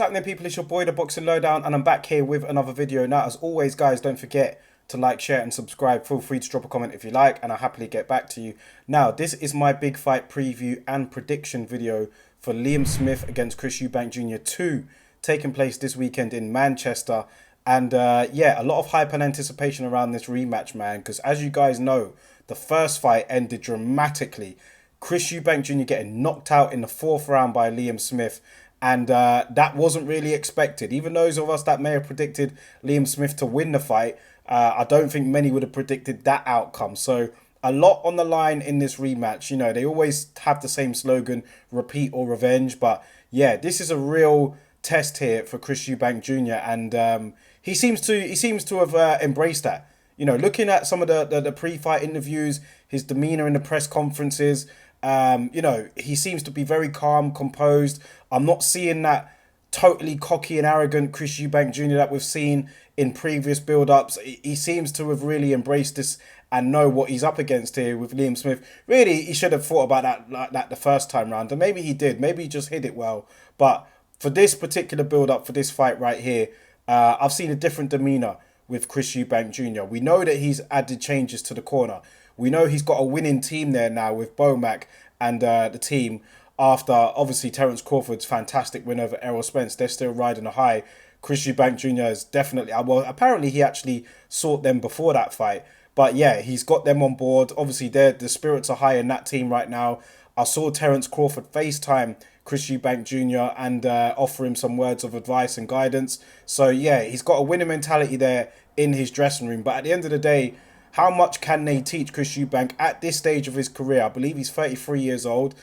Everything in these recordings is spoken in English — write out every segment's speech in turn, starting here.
happening, people? It's your boy, the Boxing Lowdown, and I'm back here with another video. Now, as always, guys, don't forget to like, share, and subscribe. Feel free to drop a comment if you like, and I'll happily get back to you. Now, this is my big fight preview and prediction video for Liam Smith against Chris Eubank Jr. 2, taking place this weekend in Manchester. And yeah, a lot of hype and anticipation around this rematch, man, because as you guys know, the first fight ended dramatically. Chris Eubank Jr. getting knocked out in the fourth round by Liam Smith. And that wasn't really expected. Even those of us that may have predicted Liam Smith to win the fight, I don't think many would have predicted that outcome. So a lot on the line in this rematch. You know, they always have the same slogan, repeat or revenge. But yeah, this is a real test here for Chris Eubank Jr. And he seems to have embraced that. You know, looking at some of the pre-fight interviews, his demeanor in the press conferences, you know, he seems to be very calm, composed. I'm not seeing that totally cocky and arrogant Chris Eubank Jr. that we've seen in previous build-ups. He seems to have really embraced this and know what he's up against here with Liam Smith. Really, he should have thought about that like that the first time round, and maybe he did. Maybe he just hit it well. But for this particular build-up, for this fight right here, I've seen a different demeanor with Chris Eubank Jr. We know that he's added changes to the corner. We know he's got a winning team there now with Bomac and the team after, obviously, Terence Crawford's fantastic win over Errol Spence. They're still riding a high. Chris Eubank Jr. is definitely... Well, apparently he actually sought them before that fight. But yeah, he's got them on board. Obviously, the spirits are high in that team right now. I saw Terence Crawford FaceTime Chris Eubank Jr. and offer him some words of advice and guidance. So yeah, he's got a winning mentality there in his dressing room. But at the end of the day, how much can they teach Chris Eubank at this stage of his career? I believe he's 33 years old.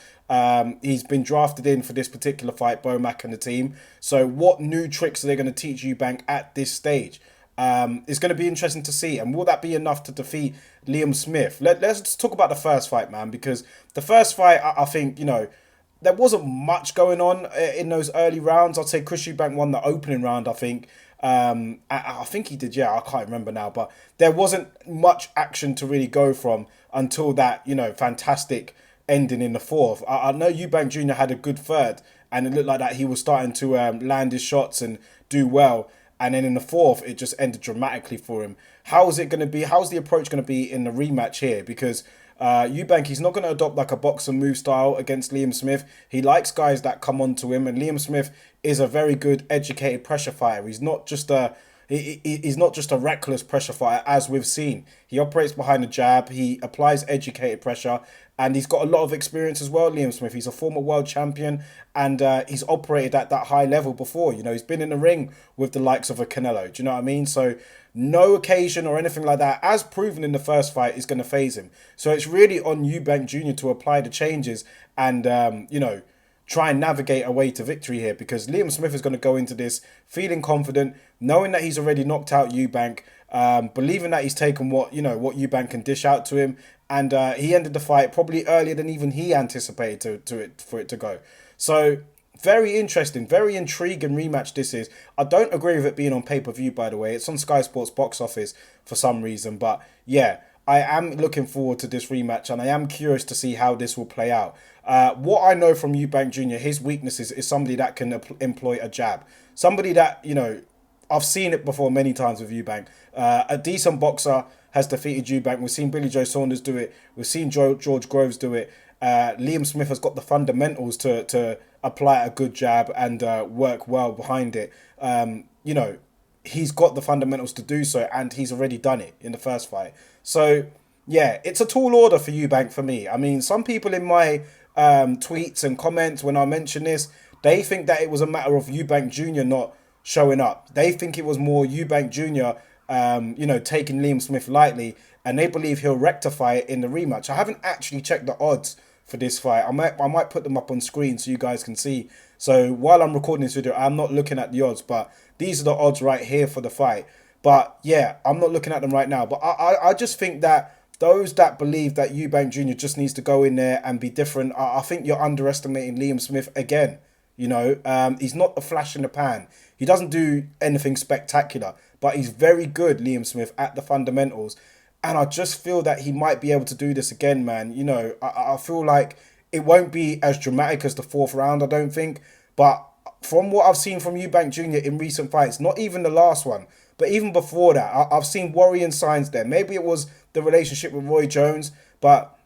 He's been drafted in for this particular fight, Bomac and the team. So what new tricks are they going to teach Eubank at this stage? It's going to be interesting to see. And will that be enough to defeat Liam Smith? Let's talk about the first fight, man, because the first fight, I think, you know, there wasn't much going on in those early rounds. I'd say Chris Eubank won the opening round, I think. I think he did, yeah, I can't remember now, but there wasn't much action to really go from until that, you know, fantastic ending in the fourth. I know Eubank Jr. had a good third, and it looked like that he was starting to land his shots and do well, and then in the fourth it just ended dramatically for him. How's it going to be? How's the approach going to be in the rematch here? Because Eubank, he's not going to adopt like a boxer move style against Liam Smith. He likes guys that come onto him, and Liam Smith is a very good, educated pressure fighter. He's not just a he's not just a reckless pressure fighter, as we've seen. He operates behind the jab. He applies educated pressure, and he's got a lot of experience as well, Liam Smith. He's a former world champion, and he's operated at that high level before. You know, he's been in the ring with the likes of a Canelo. Do you know what I mean? So no occasion or anything like that, as proven in the first fight, is going to phase him. So it's really on Eubank Jr. to apply the changes and, you know, try and navigate a way to victory here, because Liam Smith is going to go into this feeling confident, knowing that he's already knocked out Eubank, believing that he's taken what Eubank can dish out to him, and he ended the fight probably earlier than even he anticipated for it to go. So very interesting, very intriguing rematch this is. I don't agree with it being on pay-per-view, by the way. It's on Sky Sports box office for some reason, but yeah, I am looking forward to this rematch, and I am curious to see how this will play out. What I know from Eubank Jr., his weaknesses is somebody that can employ a jab. Somebody that, you know, I've seen it before many times with Eubank. A decent boxer has defeated Eubank. We've seen Billy Joe Saunders do it. We've seen George Groves do it. Liam Smith has got the fundamentals to apply a good jab and work well behind it. You know, he's got the fundamentals to do so, and he's already done it in the first fight. So yeah, it's a tall order for Eubank for me. I mean, some people in my tweets and comments when I mention this, they think that it was a matter of Eubank Jr. not showing up. They think it was more Eubank Jr. You know, taking Liam Smith lightly, and they believe he'll rectify it in the rematch. I haven't actually checked the odds for this fight. I might put them up on screen so you guys can see. So while I'm recording this video, I'm not looking at the odds, but these are the odds right here for the fight. But yeah, I'm not looking at them right now. But I just think that those that believe that Eubank Jr. just needs to go in there and be different, I think you're underestimating Liam Smith again. You know, he's not a flash in the pan. He doesn't do anything spectacular, but he's very good, Liam Smith, at the fundamentals. And I just feel that he might be able to do this again, man. You know, I feel like it won't be as dramatic as the fourth round, I don't think. But from what I've seen from Eubank Jr. in recent fights, not even the last one, but even before that, I've seen worrying signs there. Maybe it was the relationship with Roy Jones, but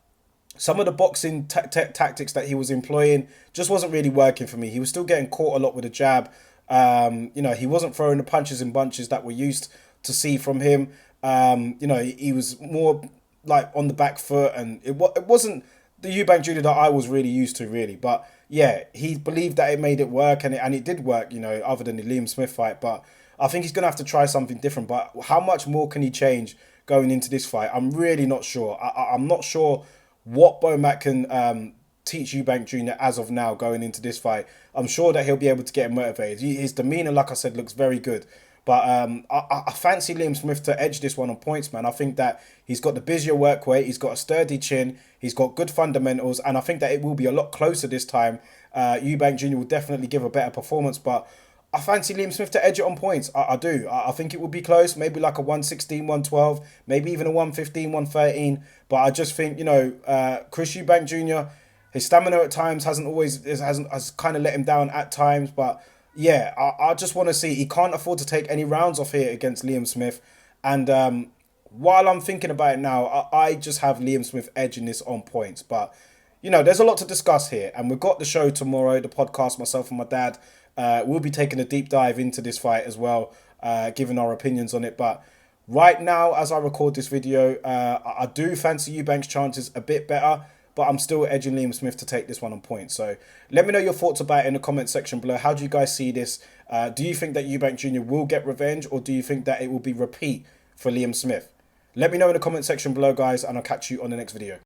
some of the boxing tactics that he was employing just wasn't really working for me. He was still getting caught a lot with a jab. He wasn't throwing the punches in bunches that we're used to see from him. He was more like on the back foot, and it wasn't the Eubank Jr. that I was really used to, really. But yeah, he believed that it made it work, and it did work, other than the Liam Smith fight. But I think he's going to have to try something different. But how much more can he change going into this fight? I'm really not sure. I'm not sure what Bomac can teach Eubank Jr. as of now going into this fight. I'm sure that he'll be able to get him motivated. His demeanour, like I said, looks very good. But I fancy Liam Smith to edge this one on points, man. I think that he's got the busier work weight. He's got a sturdy chin. He's got good fundamentals. And I think that it will be a lot closer this time. Eubank Jr. will definitely give a better performance. But I fancy Liam Smith to edge it on points. I do. I think it will be close. Maybe like a 116, 112. Maybe even a 115, 113. But I just think, Chris Eubank Jr., his stamina at times has kind of let him down at times. But yeah, I just want to see. He can't afford to take any rounds off here against Liam Smith. And while I'm thinking about it now, I just have Liam Smith edging this on points. But, there's a lot to discuss here. And we've got the show tomorrow, the podcast, myself and my dad. We'll be taking a deep dive into this fight as well, giving our opinions on it. But right now, as I record this video, I do fancy Eubank's chances a bit better. But I'm still edging Liam Smith to take this one on points. So let me know your thoughts about it in the comment section below. How do you guys see this? Do you think that Eubank Jr. will get revenge, or do you think that it will be repeat for Liam Smith? Let me know in the comment section below, guys, and I'll catch you on the next video.